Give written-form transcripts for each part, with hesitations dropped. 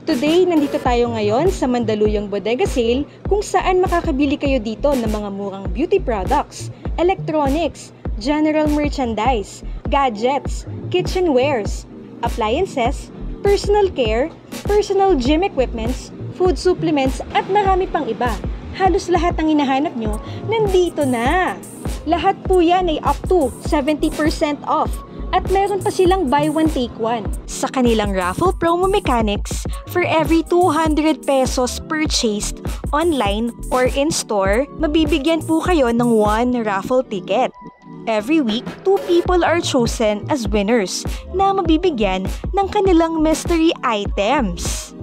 Today, nandito tayo ngayon sa Mandaluyong Bodega Sale kung saan makakabili kayo dito ng mga murang beauty products, electronics, general merchandise, gadgets, kitchenwares, appliances, personal care, personal gym equipments, food supplements at marami pang iba. Halos lahat ng hinahanap nyo, nandito na! Lahat po yan ay up to 70% off. At meron pa silang buy one take one. Sa kanilang raffle promo mechanics, for every 200 pesos purchased online or in-store, mabibigyan po kayo ng 1 raffle ticket. Every week, 2 people are chosen as winners na mabibigyan ng kanilang mystery items.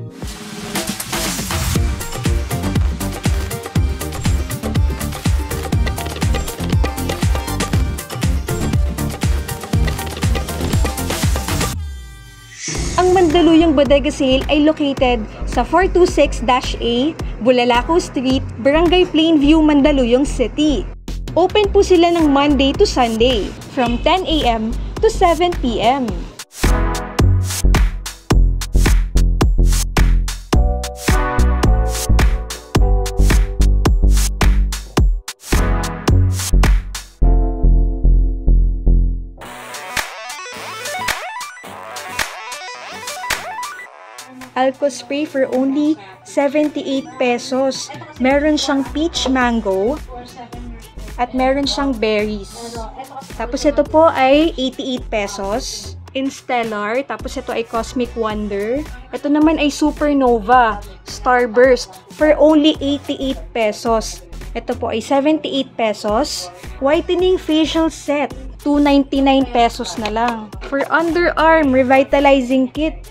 Ang Mandaluyong Bodega Sale ay located sa 426-A, Bulalakaw Street, Barangay Plainview, Mandaluyong City. Open po sila ng Monday to Sunday from 10 a.m. to 7 p.m. Alco spray for only 78 pesos. Meron siyang peach mango at meron siyang berries. Tapos ito po ay 88 pesos. In Stellar. Tapos ito ay Cosmic Wonder. Ito naman ay Supernova Starburst for only 88 pesos. Ito po ay 78 pesos. Whitening facial set. 299 pesos na lang. For underarm revitalizing kit.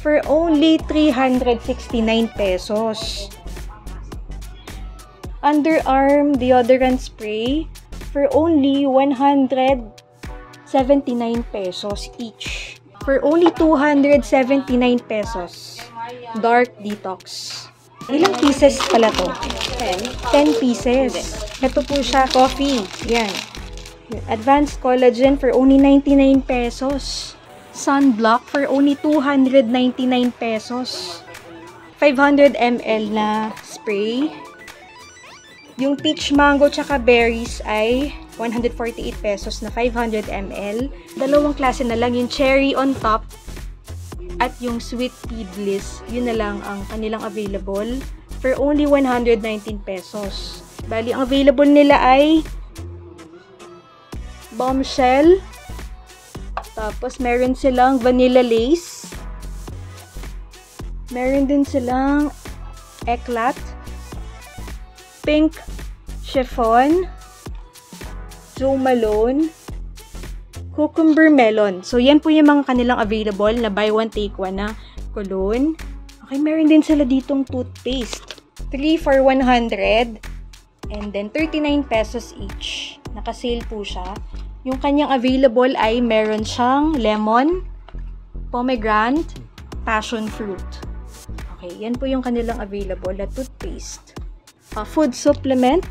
For only 369 pesos. Underarm deodorant spray for only 179 pesos each. For only 279 pesos. Dark Detox. Ilang pieces pala to? 10 pieces. Ito po siya, coffee. Yan. Advanced collagen for only 99 pesos. Sunblock for only 299 pesos. 500 ml na spray. Yung peach mango tsaka berries ay 148 pesos na 500 ml. Dalawang klase na lang, yung cherry on top at yung sweet pea bliss. Yun na lang ang kanilang available for only 119 pesos. Bali, ang available nila ay bombshell. Tapos, meron silang vanilla lace. Meron din silang eclat. Pink chiffon. Joe Malone. Cucumber melon. So, yan po yung mga kanilang available na buy one take one na cologne. Okay, meron din sila ditong toothpaste. 3 for 100. And then, 39 pesos each. Naka-sale po siya. Yung kanyang available ay meron siyang lemon, pomegranate, passion fruit. Okay, yan po yung kanilang available na toothpaste. Food supplement,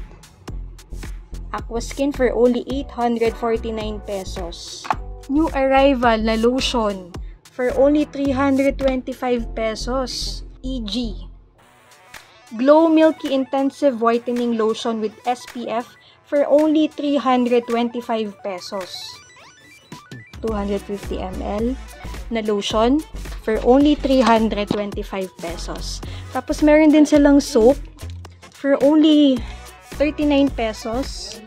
Aquaskin for only 849 pesos. New arrival na lotion for only 325 pesos. E.g. Glow Milky Intensive Whitening Lotion with SPF for only 325 pesos. 250 ml na lotion for only 325 pesos. Tapos meron din silang soap for only 39 pesos.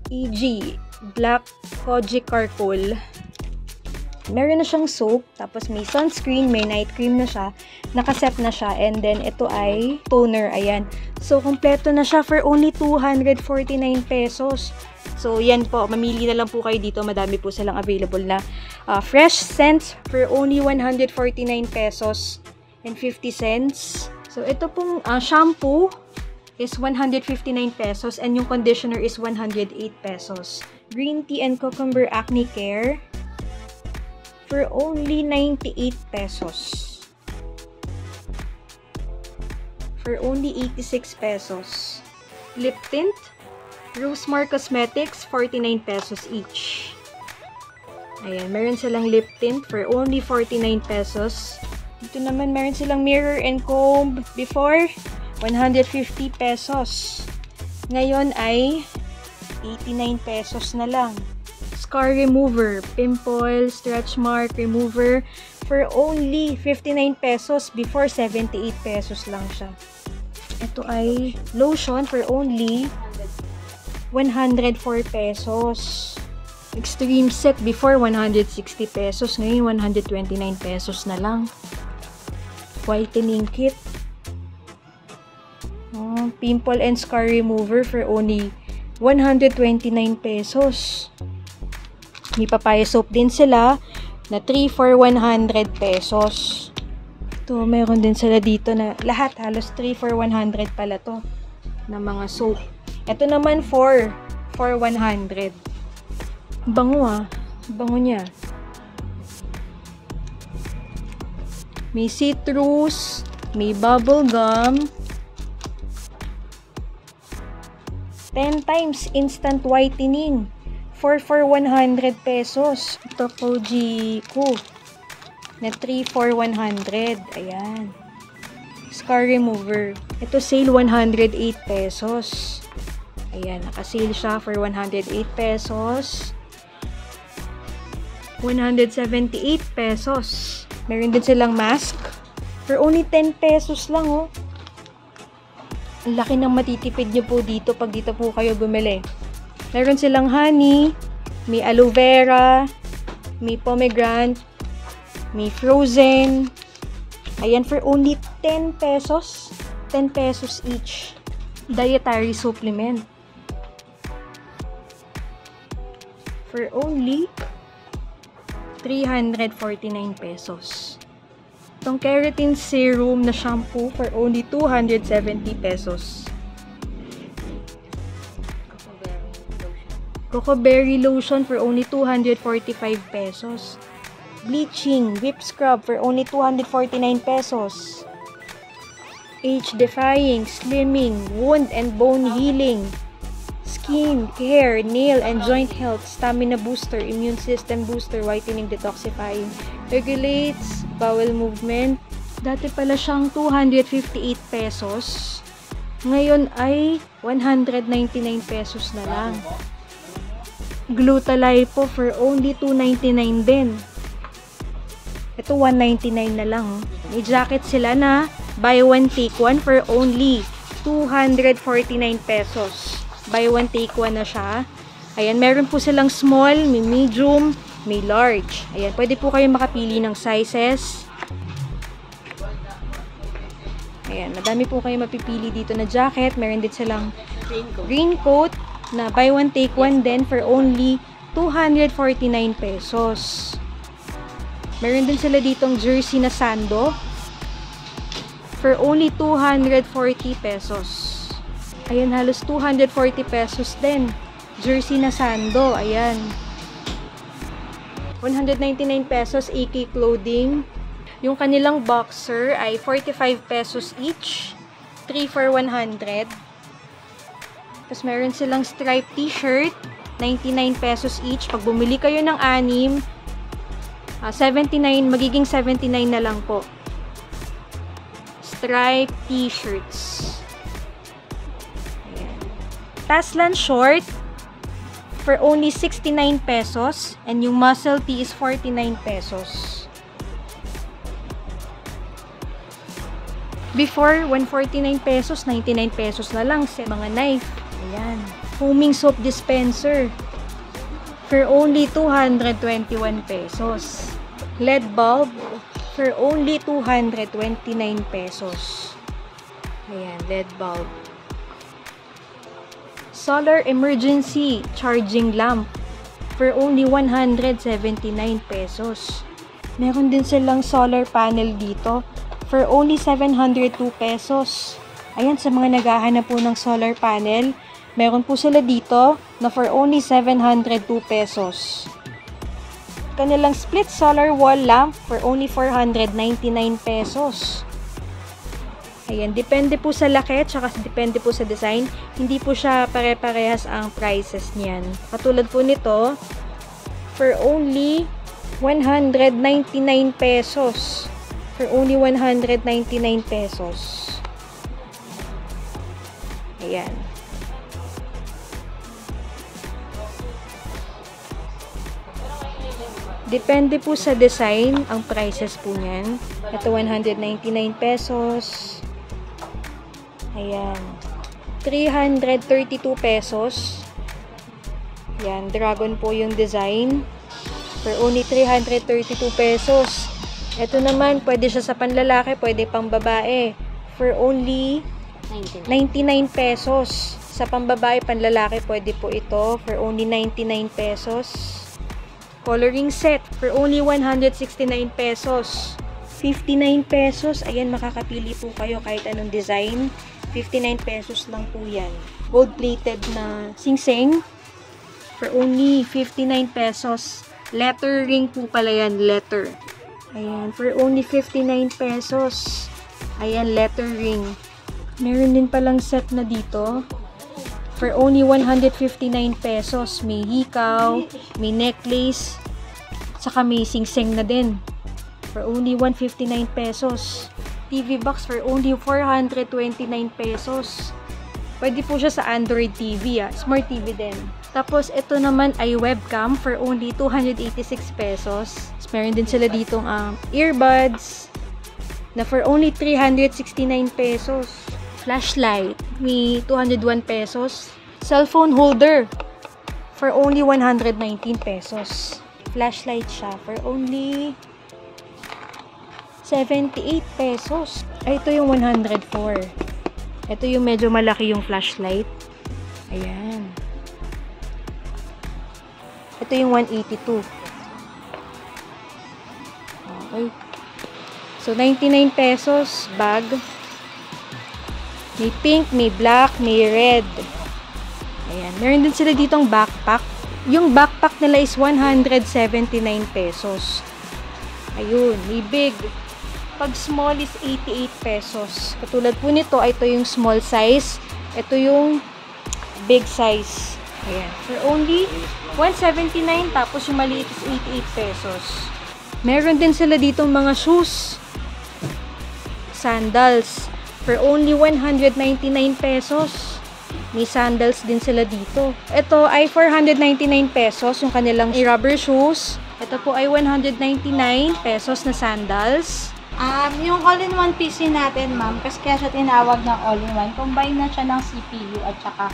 E.g. Black Kojic Charcoal. Meron na siyang soap, tapos may sunscreen, may night cream na siya, nakaset na siya, and then ito ay toner, ayan. So, kompleto na siya for only 249 pesos. So, yan po, mamili na lang po kayo dito, madami po silang available na fresh scents for only 149 pesos and 50 cents. So, ito pong shampoo is 159 pesos and yung conditioner is 108 pesos. Green tea and cucumber acne care for only 98 pesos. For only 86 pesos. Lip tint, Rosemar Cosmetics, 49 pesos each. Ayan, meron silang lip tint for only 49 pesos. Dito naman meron silang mirror and comb. Before, 150 pesos. Ngayon ay 89 pesos na lang. Scar remover, pimple, stretch mark remover for only 59 pesos. Before, 78 pesos lang siya. Ito ay lotion for only 104 pesos. Extreme set before 160 pesos. Ngayon, 129 pesos na lang. Whitening kit. Pimple and scar remover for only 129 pesos. May papaya soap din sila na 3 for 100 pesos. Ito, meron din sila dito na lahat halos 3 for 100 pala to na mga soap. Ito naman 4 for 100. Bango bango niya. May citrus, may bubble gum, 10 times instant whitening, 4 for 100 pesos. Ito po G-Ko na 3 for 100. Ayan. Scar remover. Ito sale 108 pesos. Ayan, naka-sale siya for 108 pesos. 178 pesos. Meron din silang mask for only 10 pesos lang, oh. Ang laki ng matitipid nyo po dito pag dito po kayo bumili. Meron silang honey, may aloe vera, may pomegranate, may frozen. Ayan, for only 10 pesos. 10 pesos each. Dietary supplement. For only 349 pesos. Itong keratin serum na shampoo for only 270 pesos. Coco berry lotion for only 245 pesos. Bleaching whip scrub for only 249 pesos. Age-defying, slimming, wound and bone healing, skin, hair, nail and joint health, stamina booster, immune system booster, whitening, detoxifying, regulates bowel movement. Dati pala siyang 258 pesos. Ngayon ay 199 pesos na lang. Glutathione for only 299 din. Ito 199 na lang. May jacket sila na buy one take one for only 249 pesos. Buy one take one na siya. Ayan, meron po silang small, may medium, may large. Ayan, pwede po kayo makapili ng sizes. Ayan, madami po kayo mapipili dito na jacket. Meron din silang green coat na buy one take one din for only 249 pesos. Meron din sila ditong jersey na sando for only 240 pesos. Ayan, halos 240 pesos din. Jersey na sando, ayan. 199 pesos AK Clothing. Yung kanilang boxer ay 45 pesos each. 3 for 100. Tapos meron silang striped t-shirt, 99 pesos each. Pag bumili kayo ng 6, 79, magiging 79 na lang po. Striped t-shirts. Ayan. Taslan short for only 69 pesos. And yung muscle tee is 49 pesos. Before, 149 pesos, 99 pesos na lang sa mga knife. Ayan. Foaming soap dispenser for only 221 pesos. LED bulb for only 229 pesos. Ayan, LED bulb. Solar emergency charging lamp for only 179 pesos. Meron din silang solar panel dito for only 702 pesos. Ayan, sa mga naghahanap po ng solar panel, meron po sila dito na for only 702 pesos. Kanilang split solar wall lamp for only 499 pesos. Ayan, depende po sa laki, tsaka depende po sa design. Hindi po siya pare-parehas ang prices niyan. Katulad po nito, for only 199 pesos. for only 199 pesos. Ayan. Depende po sa design ang prices po niyan. Ito 199 pesos. Ayan. 332 pesos. Ayan, dragon po yung design. For only 332 pesos. Ito naman, pwede siya sa panlalaki, pwede pang babae. For only 99 pesos. Sa pambabae, panlalaki, pwede po ito. For only 99 pesos. Coloring set for only 169 pesos. 59 pesos. Ayan, makakapili po kayo kahit anong design. 59 pesos lang po yan. Gold-plated na singsing for only 59 pesos. Letter ring po pala yan. Letter. Ayan, for only 59 pesos. Ayan, letter ring. Meron din palang set na dito. For only 159 pesos. May hikaw, may necklace, saka may sing-sing na din. For only 159 pesos. TV box for only 429 pesos. Pwede po siya sa Android TV, Smart TV din. Tapos, ito naman ay webcam for only 286 pesos. Meron din sila ditong earbuds na for only 369 pesos. Flashlight, may 201 pesos. Cellphone holder for only 119 pesos. Flashlight siya for only 78 pesos. Ay, ito yung 104. Ito yung medyo malaki yung flashlight. Ayan. Ito yung 182. Okay. So, 99 pesos bag. May pink, may black, may red. Ayan. Meron din sila ditong backpack. Yung backpack nila is 179 pesos. Ayun. May big. Pag small is 88 pesos. Katulad po nito, ito yung small size. Ito yung big size. Ayan. For only 179. Tapos yung maliit is 88 pesos. Meron din sila ditong mga shoes. Sandals. For only 199 pesos. May sandals din sila dito. Ito ay 499 pesos yung kanilang rubber shoes. Ito po ay 199 pesos na sandals. Yung all-in-one PC natin, ma'am, kasi kaya siya tinawag ng all-in-one, combine na siya ng CPU at saka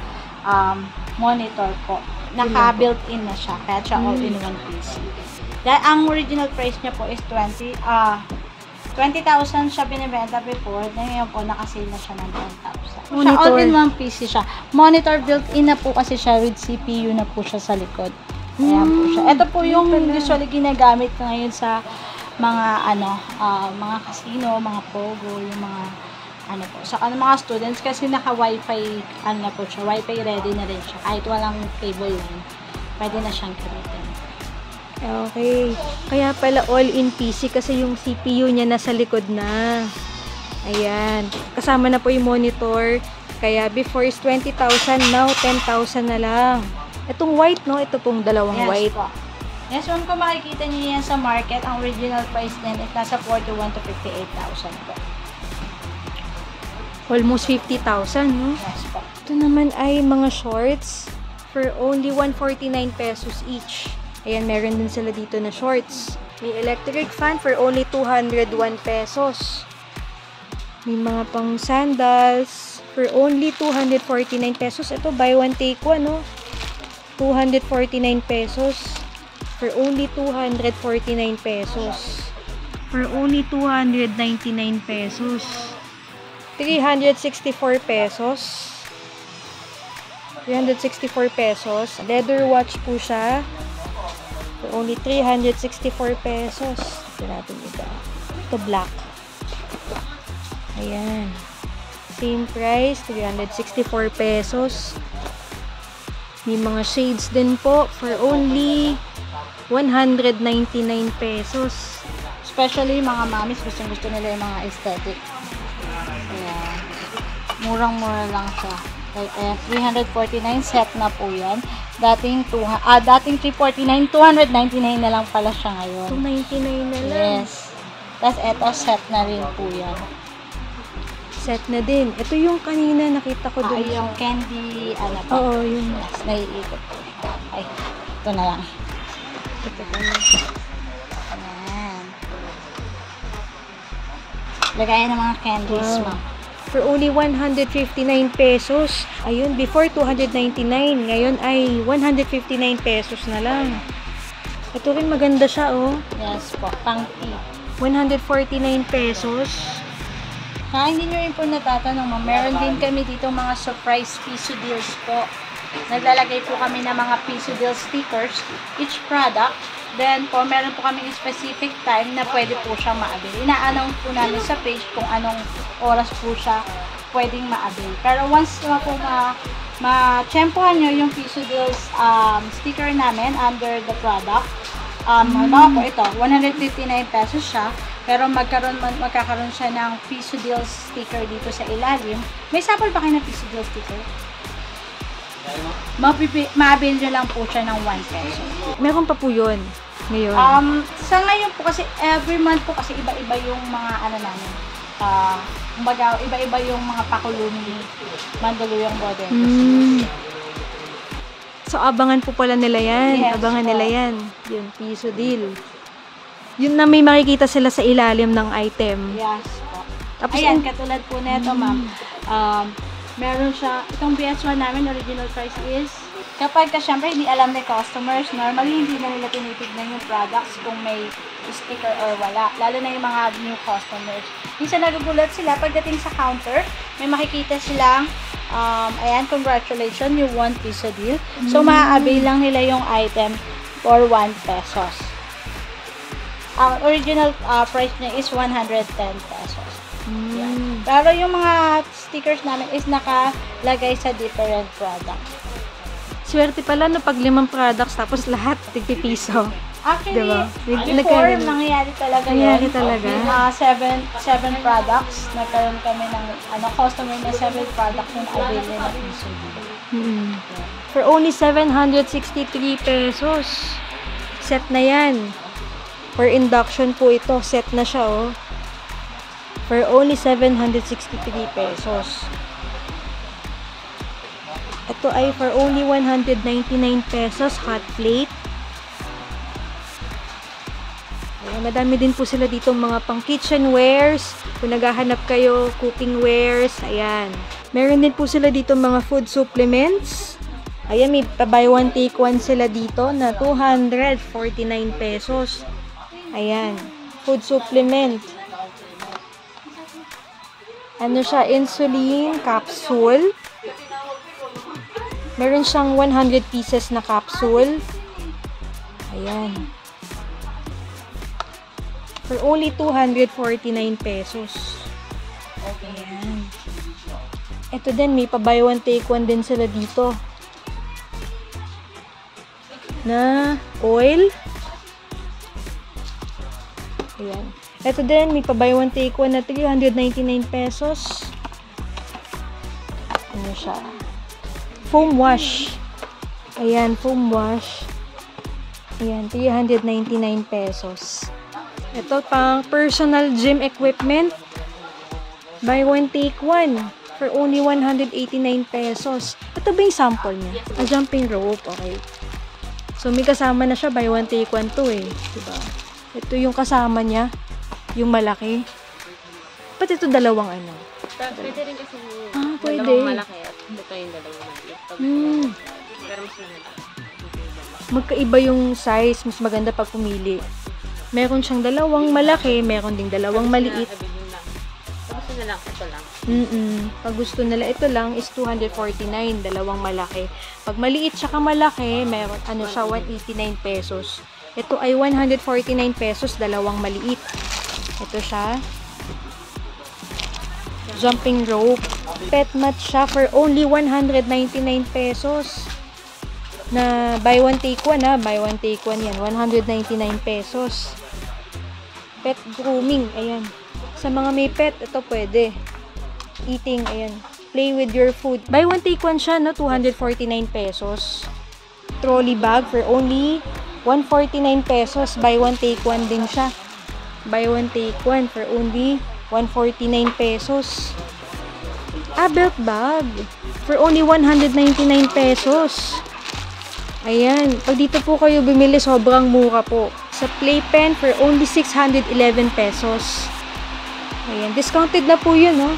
monitor po. Naka-built-in na siya, kaya siya all-in-one PC. Dahil ang original price niya po is 20,000 siya binibenta before. Ngayon po, nakasale na siya ng 10,000. Siya all-in-one PC siya. Monitor built-in na po kasi siya with CPU na po siya sa likod. Ayan po siya. Ito po yung usually ginagamit ngayon sa mga mga casino, mga pogo, yung mga po. Sa mga students kasi naka-wifi na po siya. Wifi ready na rin siya. Kahit walang cable line, pwede na siyang gamitin. Okay. Kaya pala all-in PC kasi yung CPU niya nasa likod na. Ayan. Kasama na po yung monitor. Kaya before is 20,000, now 10,000 na lang. Itong white, no? Ito pong dalawang white. Po. Yes, kung makikita niyo yan sa market, ang original price din is nasa 41,000 to 58,000 po. Almost 50,000, no? Yes po. Ito naman ay mga shorts for only 149 pesos each. Ayan, meron din sila dito na shorts. May electric fan for only 201 pesos. May mga pang sandals for only 249 pesos. Ito, buy one take one, no? 249 pesos for only 249 pesos. For only 299 pesos. 364 pesos. 364 pesos. Leather watch po siya. For only 364 pesos. Ito natin ito. Ito black. Ayan. Same price. 364 pesos. May mga shades din po. For only 199 pesos. Especially mga mommies, gusto nila yung mga aesthetic. Ayan. Murang-mura lang siya. Like, 349 set na po yan. Dating 349, 299 na lang pala siya ngayon. 299 na lang. Yes. Tapos eto, set na rin po yan. Set na din. Ito yung kanina nakita ko doon. Yung candy, ano po. Oo, yung... Yes, naiikot po. Ay, ito na lang. Ito pala. Ayan. Lagayan ng mga candies, Wow. ma'am. For only 159 pesos. Ayun, before 299. Ngayon ay 159 pesos na lang. Ito rin maganda siya, oh. Yes po, pang tea. 149 pesos. Hindi nyo rin po natatanong, ma'am. Meron din kami dito mga surprise piso deals po. Naglalagay po kami ng mga piso deal stickers, each product. Then po, meron po kami specific time na pwede po siyang ma-avail. Ina-announce po namin sa page kung anong oras po siya pwedeng ma-avail. Pero once na po ma-tsempohan nyo yung piso deals sticker namin under the product, halimbawa po ito, 159 pesos siya. Pero magkakaroon siya ng piso deals sticker dito sa ilalim. May sample ba kayo ng piso deals sticker? Ma-avail nyo lang po siya ng 1 peso. Meron pa po yun ngayon. Sa ngayon po kasi, every month po kasi iba-iba yung mga ano namin. Kumbaga, iba-iba yung mga pakulumi Mandaluyong Border. So, abangan po pala nila yan. Yes, abangan po. nila yan. Yun, piso deal. Yun na may makikita sila sa ilalim ng item. Yes po. Tapos, Ayan, katulad po nito, ma'am. Meron siya, itong BS1 namin, original price is, kapag syempre hindi alam ni customers, normally hindi na nila tinitignan yung products kung may sticker or wala. Lalo na yung mga new customers. Minsan nagugulat sila pagdating sa counter, may makikita silang, ayan, congratulations, you won piso deal. So, maa-avail lang nila yung item for 1 pesos. Ang original price niya is 110 pesos. Yan. Pero yung mga stickers namin is nakalagay sa different products. swerte pala no pag 5 products tapos lahat tigpipiso. Actually, Diba? before, nangyayari talaga Nangyayari yun. talaga? 7 products. Nagkaroon kami ng customer na 7 products yung avail na piso. For only 763 pesos. Set na yan. For induction po ito. Set na siya, oh. For only 763 pesos. Ito ay for only 199 pesos. Hot plate. Ayan, madami din po sila dito mga pang kitchenwares. Kung naghahanap kayo, cooking wares. Ayan. Meron din po sila dito mga food supplements. Ayan, may buy one take one sila dito na 249 pesos. Ayan. Food supplement. Ano siya? Insulin capsule. Meron siyang 100 pieces na capsule. Ayan. For only 249 pesos. Ayan. Ito din, may pa-buy one take one din sila dito. Na oil. Ayan. Ito din, may pa-buy one take one na 399 pesos. Ano siya? Foam wash. Ayan, foam wash. Ayan, 399 pesos. Ito pang personal gym equipment. Buy one take one for only 189 pesos. Ito ba yung sample niya? A jumping rope, okay. So may kasama na siya, buy one take one to eh. Diba? Ito yung kasama niya, yung malaki. Ba't ito dalawang ano? Pwede rin kasi Pwede. dalawang malaki at ito yung dalawang maliit. Pero mas maganda. Magkaiba yung size, mas maganda pag pumili. Meron siyang dalawang malaki, meron ding dalawang maliit. Pag gusto na lang, ito lang. Pag gusto nila ito lang is 249, dalawang malaki. Pag maliit tsaka malaki, meron ano siya 189 pesos. Ito ay 149 pesos, dalawang maliit. Ito siya. Jumping rope. Pet mat siya for only 199 pesos. Na buy one take one ha, buy one take one yan. 199 pesos. Pet grooming, ayan. Sa mga may pet, ito pwede. Eating, ayan. Play with your food. Buy one take one siya, no? 249 pesos. Trolley bag for only 149 pesos. Buy one take one din siya. Buy one, take one for only 149 pesos. Belt bag for only 199 pesos. Ayan. Pag dito po kayo bumili, sobrang mura po. Sa playpen for only 611 pesos. Ayan. Discounted na po yun, no?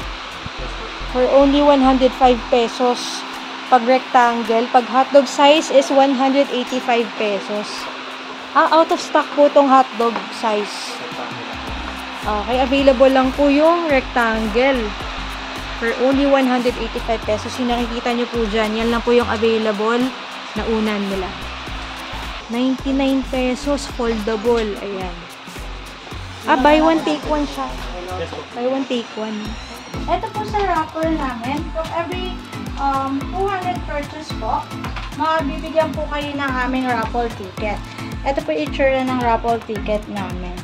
For only 105 pesos. Pag rectangle, pag hotdog size is 185 pesos. Out of stock po tong hotdog size. Okay, available lang po yung rectangle. For only 185 pesos. Yung nakikita nyo po dyan, yan lang po yung available na unan nila. 99 pesos, foldable. Ayan. Buy one, take one siya. Buy one, take one. Ito po sa raffle namin. Kung every 200 purchase po, mabibigyan po kayo ng aming raffle ticket. Ito po yung itsura ng raffle ticket namin.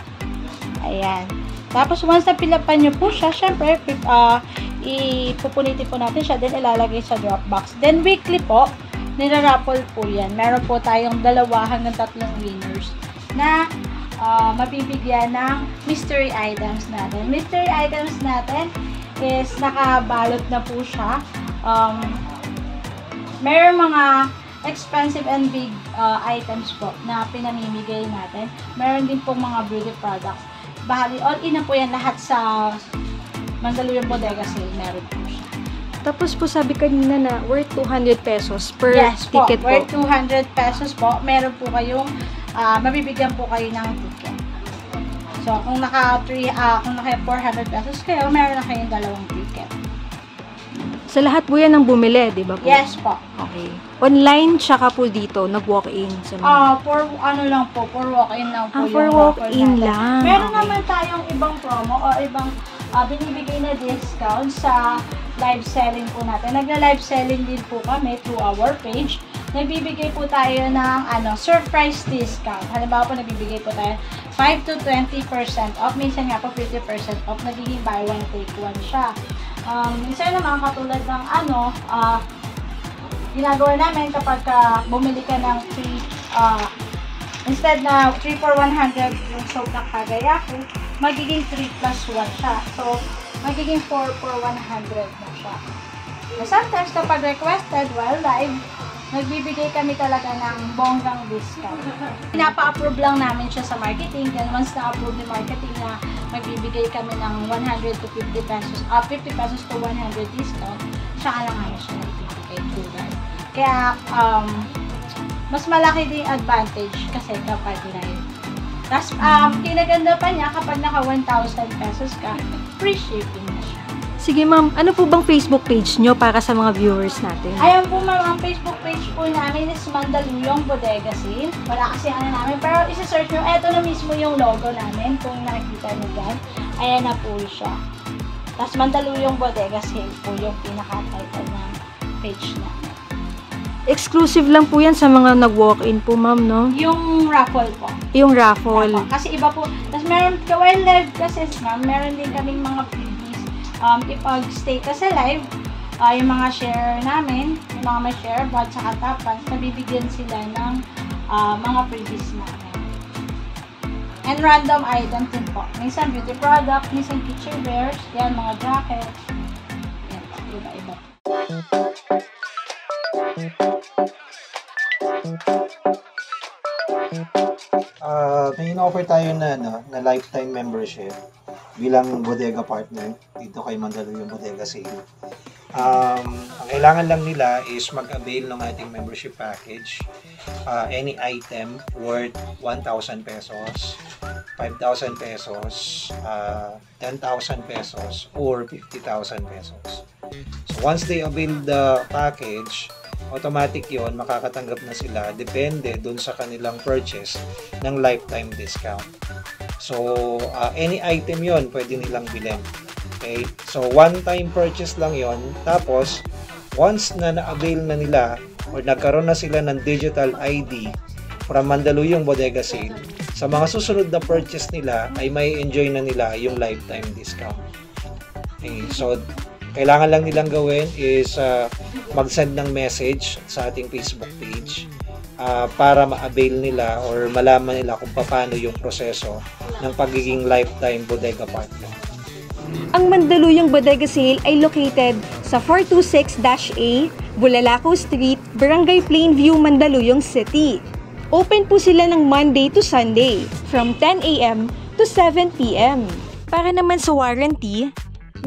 Ayan. Tapos once na pilapan nyo po siya, syempre, ipupunitin po natin siya, then ilalagay sa drop box. Then weekly po, nilaraffle po yan. Meron po tayong 2 hanggang 3 winners na mabibigyan ng mystery items natin. Mystery items natin is nakabalot na po siya. Meron mga expensive and big items po na pinamimigay natin. Meron din pong mga beauty products. Bahagi, all-in na po yan lahat sa Mandaluyong Bodega Sale. Meron po siya. Tapos po sabi kanina na worth 200 pesos per yes, ticket po. Worth 200 pesos po. Meron po kayong, mabibigyan po kayo ng ticket. So, kung naka 400 pesos kayo, meron na kayong 2 ticket. Sa lahat po yan ng bumili, di ba po? Yes po. Okay. Online, tsaka po dito, nag-walk-in sa mga. For ano lang po, for walk-in lang po. For walk-in lang. Meron Okay. naman tayong ibang promo o ibang binibigay na discount sa live selling po natin. Nagla-live selling din po kami through our page. Nagbibigay po tayo ng surprise discount. Halimbawa po, nagbibigay po tayo 5 to 20% off. Minsan nga po 50% off. Nagiging buy one, take one siya. Minsan naman katulad ng ginagawa namin kapag bumili ka ng 3, instead na 3 for 100 yung soap na Kagayaki, magiging 3 plus 1 siya. So, magiging 4 for 100 na siya. Sometimes kapag requested while live, nagbibigay kami talaga ng bonggang discount. Pinapa-approve lang namin siya sa marketing. Then once na-approve ni marketing na magbibigay kami ng 100 to 50 pesos, 50 pesos to 100 discount, saka lang namin siya nagbibigay through live. Kaya, mas malaki din advantage kasi kapag live. Tapos, kinaganda pa niya kapag naka 1,000 pesos ka, free shipping na siya. Sige ma'am, ano po bang Facebook page nyo para sa mga viewers natin? Ayan po ma'am, ang Facebook page po namin is Mandaluyong Bodega Sale. Wala kasi namin, pero isa-search nyo, eto na mismo yung logo namin, kung nakikita nyo dyan. Ayan na po siya. Tapos Mandaluyong Bodega Sale po yung pinaka-title ng page namin. Exclusive lang po yan sa mga nag-walk-in po ma'am, no? Yung raffle po. Yung raffle. Kasi iba po. Tapos meron, while live kasi ma'am, meron din kaming mga freebies. Ipag-stay ka sa live, yung mga share namin, yung mga may share, bot sa katapan, nabibigyan sila ng mga freebies namin. And random items din po. Minsan beauty product, minsan kitchen wares, yan, mga jacket. Yan po, iba-iba. May in-offer tayo na lifetime membership bilang bodega partner dito kay Mandaluyong Bodega Sale. Ang kailangan lang nila is mag-avail ng ating membership package. Any item worth 1,000 pesos, 5,000 pesos, 10,000 pesos, or 50,000 pesos. So once they avail the package, automatic yon, makakatanggap na sila depende dun sa kanilang purchase ng lifetime discount. So any item yon pwede nilang bilhin. Okay? So one-time purchase lang yon. Tapos once na na-avail na nila or nagkaroon na sila ng digital ID from Mandaluyong Bodega Sale, sa mga susunod na purchase nila ay may enjoy na nila yung lifetime discount. Okay? So kailangan lang nilang gawin is mag-send ng message sa ating Facebook page para ma-avail nila or malaman nila kung paano yung proseso ng pagiging lifetime bodega partner. Ang Mandaluyong Bodega Sale ay located sa 426-A, Bulalakaw Street, Barangay Plainview, Mandaluyong City. Open po sila ng Monday to Sunday from 10 a.m. to 7 p.m. Para naman sa warranty,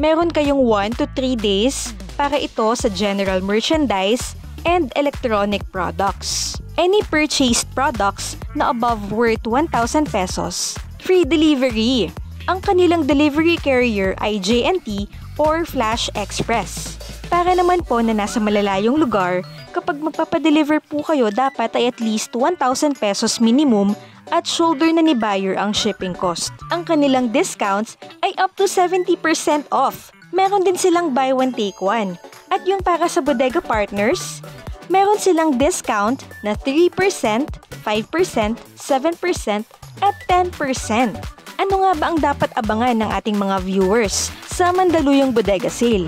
meron kayong 1 to 3 days para ito sa general merchandise and electronic products. Any purchased products na above worth 1,000 pesos, free delivery. Ang kanilang delivery carrier ay J&T or Flash Express. Para naman po na nasa malalayong lugar, kapag magpapadeliver po kayo, dapat ay at least 1,000 pesos minimum at shoulder na ni buyer ang shipping cost. Ang kanilang discounts ay up to 70% off. Meron din silang buy one take one. At yung para sa bodega partners, meron silang discount na 3%, 5%, 7%, at 10%. Ano nga ba ang dapat abangan ng ating mga viewers sa Mandaluyong Bodega Sale?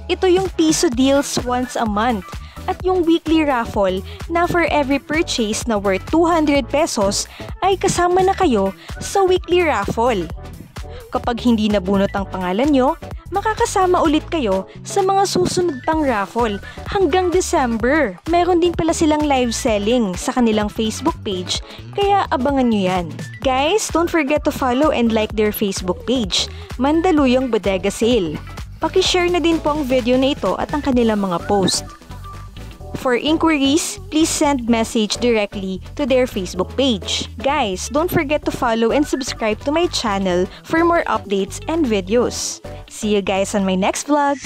Ito yung piso deals once a month at yung weekly raffle na for every purchase na worth 200 pesos ay kasama na kayo sa weekly raffle. Kapag hindi nabunot ang pangalan nyo, makakasama ulit kayo sa mga susunod pang raffle hanggang December. Meron din pala silang live selling sa kanilang Facebook page, kaya abangan nyo yan. Guys, don't forget to follow and like their Facebook page, Mandaluyong Bodega Sale. Paki-share na din po ang video na ito at ang kanilang mga post. For inquiries, please send message directly to their Facebook page. Guys, don't forget to follow and subscribe to my channel for more updates and videos. See you guys on my next vlog!